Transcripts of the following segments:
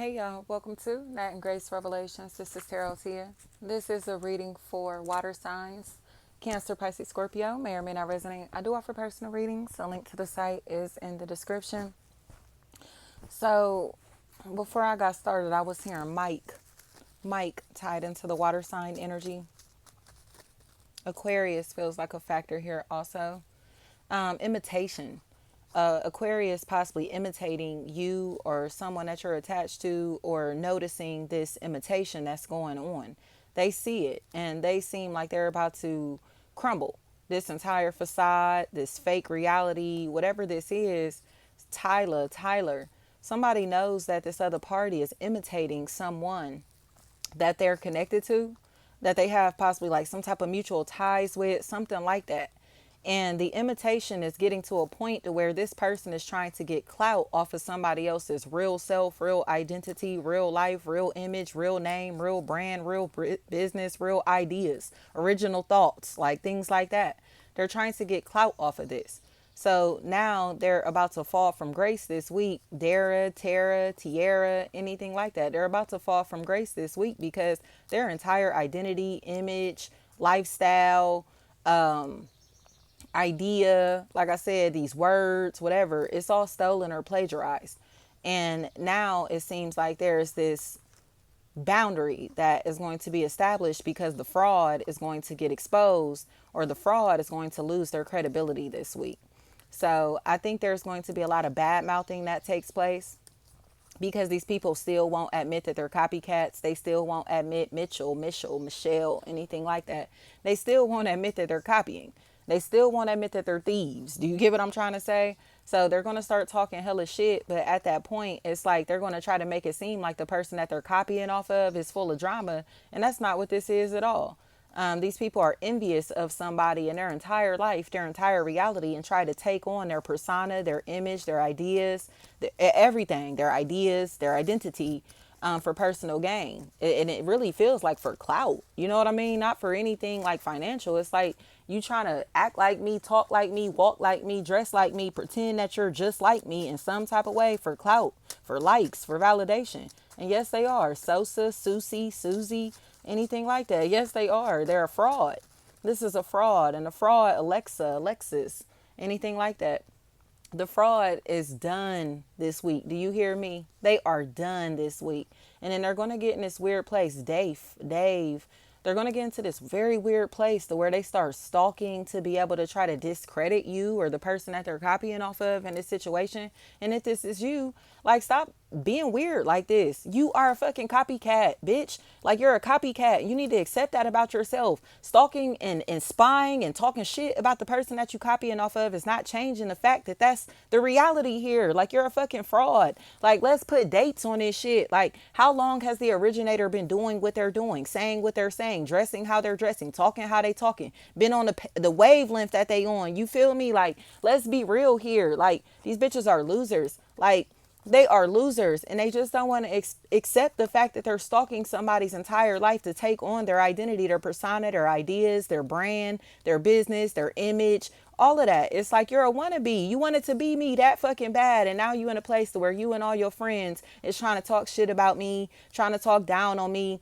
Hey y'all, welcome to Nat and Grace Revelations. This is Tarot Tia. This is a reading for water signs, Cancer, Pisces, Scorpio. May or may not resonate. I do offer personal readings. A link to the site is in the description. So, before I got started, I was hearing Mike tied into the water sign energy. Aquarius feels like a factor here also. Imitation. Aquarius possibly imitating you or someone that you're attached to, or noticing this imitation that's going on. They see it and they seem like they're about to crumble. This entire facade, this fake reality, whatever this is, Tyler, somebody knows that this other party is imitating someone that they're connected to, that they have possibly like some type of mutual ties with, something like that. And the imitation is getting to a point to where this person is trying to get clout off of somebody else's real self, real identity, real life, real image, real name, real brand, real business, real ideas, original thoughts, like things like that. They're trying to get clout off of this. So now they're about to fall from grace this week. Dara, Tara, Tiara, anything like that. They're about to fall from grace this week because their entire identity, image, lifestyle, idea, like I said, these words, whatever, it's all stolen or plagiarized. And now it seems like there's this boundary that is going to be established because the fraud is going to get exposed, or the fraud is going to lose their credibility this week. So I think there's going to be a lot of bad mouthing that takes place because these people still won't admit that they're copycats. They still won't admit Michelle, anything like that. They still won't admit that they're copying. They still won't admit that they're thieves. Do you get what I'm trying to say? So they're going to start talking hella shit. But at that point, it's like they're going to try to make it seem like the person that they're copying off of is full of drama. And that's not what this is at all. These people are envious of somebody in their entire life, their entire reality, and try to take on their persona, their image, their ideas, everything, their ideas, their identity, for personal gain. And it really feels like for clout. You know what I mean? Not for anything like financial. It's like you trying to act like me, talk like me, walk like me, dress like me, pretend that you're just like me in some type of way for clout, for likes, for validation. And yes, they are. Sosa, Susie, anything like that. Yes, they are. They're a fraud. This is a fraud. And a fraud, Alexis, anything like that. The fraud is done this week. Do you hear me? They are done this week. And then they're going to get in this weird place. Dave, they're going to get into this very weird place to where they start stalking to be able to try to discredit you or the person that they're copying off of in this situation. And if this is you, like, stop being weird like this. You are a fucking copycat, bitch. Like, you're a copycat. You need to accept that about yourself. Stalking and spying and talking shit about the person that you copying off of is not changing the fact that that's the reality here. Like, you're a fucking fraud. Like, let's put dates on this shit. Like, how long has the originator been doing what they're doing, saying what they're saying, dressing how they're dressing, talking how they talking, been on the wavelength that they on? You feel me? Like, let's be real here. Like, these bitches are losers. Like, they are losers, and they just don't want to accept the fact that they're stalking somebody's entire life to take on their identity, their persona, their ideas, their brand, their business, their image, all of that. It's like you're a wannabe. You wanted to be me that fucking bad, and now you in a place where you and all your friends is trying to talk shit about me, trying to talk down on me,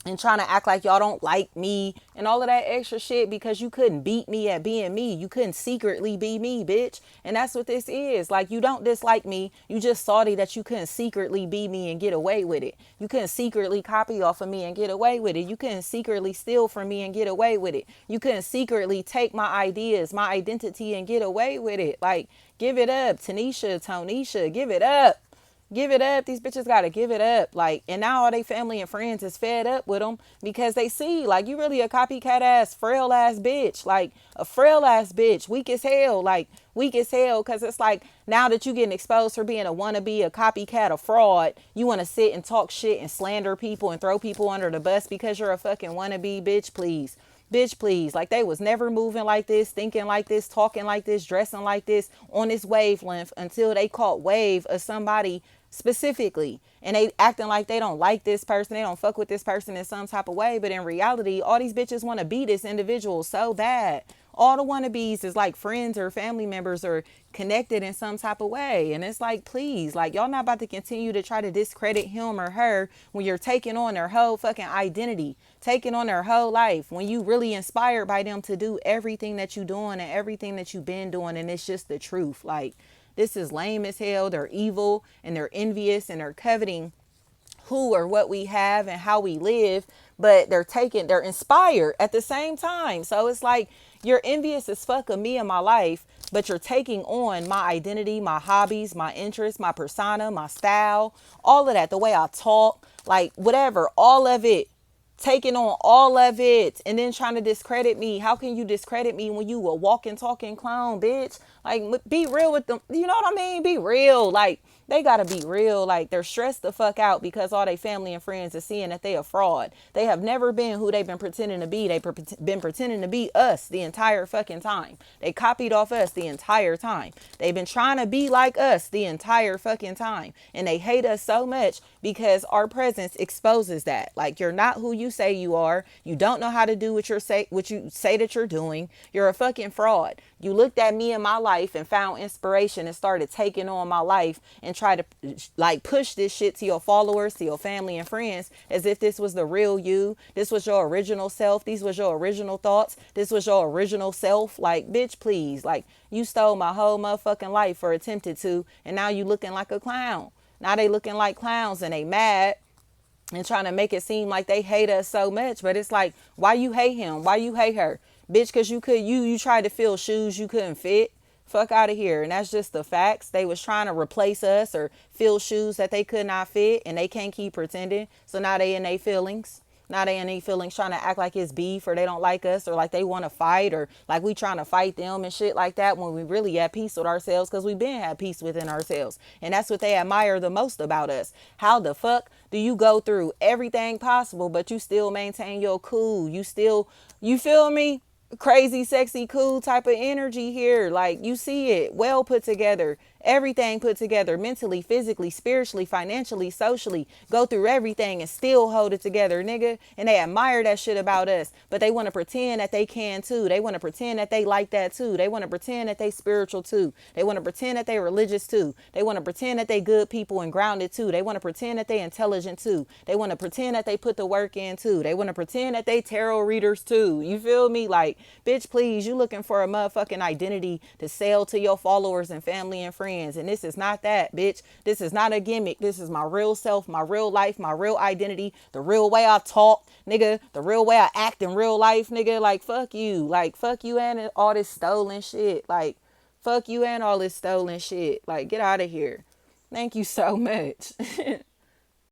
and trying to act like y'all don't like me and all of that extra shit because you couldn't beat me at being me. You couldn't secretly be me, bitch. And that's what this is. Like, you don't dislike me. You just salty that you couldn't secretly be me and get away with it. You couldn't secretly copy off of me and get away with it. You couldn't secretly steal from me and get away with it. You couldn't secretly take my ideas, my identity, and get away with it. Like, give it up. Tonisha, give it up. Give it up. These bitches gotta give it up. Like, and now all they family and friends is fed up with them because they see, like, you really a copycat ass, frail ass bitch. Like, a frail ass bitch, weak as hell. Like, weak as hell, because it's like, now that you getting exposed for being a wannabe, a copycat, a fraud, you want to sit and talk shit and slander people and throw people under the bus because you're a fucking wannabe, bitch, please. Bitch, please. Like, they was never moving like this, thinking like this, talking like this, dressing like this, on this wavelength until they caught wave of somebody specifically, and they acting like they don't like this person, they don't fuck with this person in some type of way. But in reality, all these bitches want to be this individual so bad. All the wannabes is like friends or family members or connected in some type of way. And it's like, please, like, y'all not about to continue to try to discredit him or her when you're taking on their whole fucking identity, taking on their whole life, when you really inspired by them to do everything that you doing and everything that you've been doing. And it's just the truth. Like, this is lame as hell. They're evil and they're envious and they're coveting who or what we have and how we live, but they're inspired at the same time. So it's like, you're envious as fuck of me and my life, but you're taking on my identity, my hobbies, my interests, my persona, my style, all of that, the way I talk, like whatever, all of it, taking on all of it and then trying to discredit me. How can you discredit me when you a walking, talking clown, bitch? Like, be real with them. You know what I mean? Be real. Like, they gotta be real. Like, they're stressed the fuck out because all they family and friends are seeing that they a fraud. They have never been who they've been pretending to be. They've been pretending to be us the entire fucking time. They copied off us the entire time. They've been trying to be like us the entire fucking time. And they hate us so much because our presence exposes that. Like, you're not who you say you are. You don't know how to do what you say that you're doing. You're a fucking fraud. You looked at me in my life and found inspiration and started taking on my life and try to like push this shit to your followers, to your family and friends as if this was the real you. This was your original self. These was your original thoughts. This was your original self. Like, bitch, please. Like, you stole my whole motherfucking life or attempted to, and now you looking like a clown. Now they looking like clowns and they mad and trying to make it seem like they hate us so much. But it's like, why you hate him? Why you hate her? Bitch, because you tried to fill shoes you couldn't fit. Fuck out of here. And that's just the facts. They was trying to replace us or fill shoes that they could not fit, and they can't keep pretending. So now they in their feelings. Now they in their feelings trying to act like it's beef or they don't like us or like they want to fight or like we trying to fight them and shit like that when we really at peace with ourselves, because we been at peace within ourselves. And that's what they admire the most about us. How the fuck do you go through everything possible but you still maintain your cool? You still, you feel me? Crazy, sexy, cool type of energy here. Like, you see it well put together, everything put together, mentally, physically, spiritually, financially, socially, go through everything and still hold it together, nigga. And they admire that shit about us, but they want to pretend that they can too. They want to pretend that they like that too. They want to pretend that they spiritual too. They want to pretend that they religious too. They want to pretend that they good people and grounded too. They want to pretend that they intelligent too. They want to pretend that they put the work in too. They want to pretend that they tarot readers too. You feel me? Like, bitch, please, you looking for a motherfucking identity to sell to your followers and family and friends. And this is not that, bitch. This is not a gimmick. This is my real self, my real life, my real identity, the real way I talk, nigga, the real way I act in real life, nigga. Like, fuck you. Like, fuck you and all this stolen shit. Like, fuck you and all this stolen shit. Like, get out of here. Thank you so much.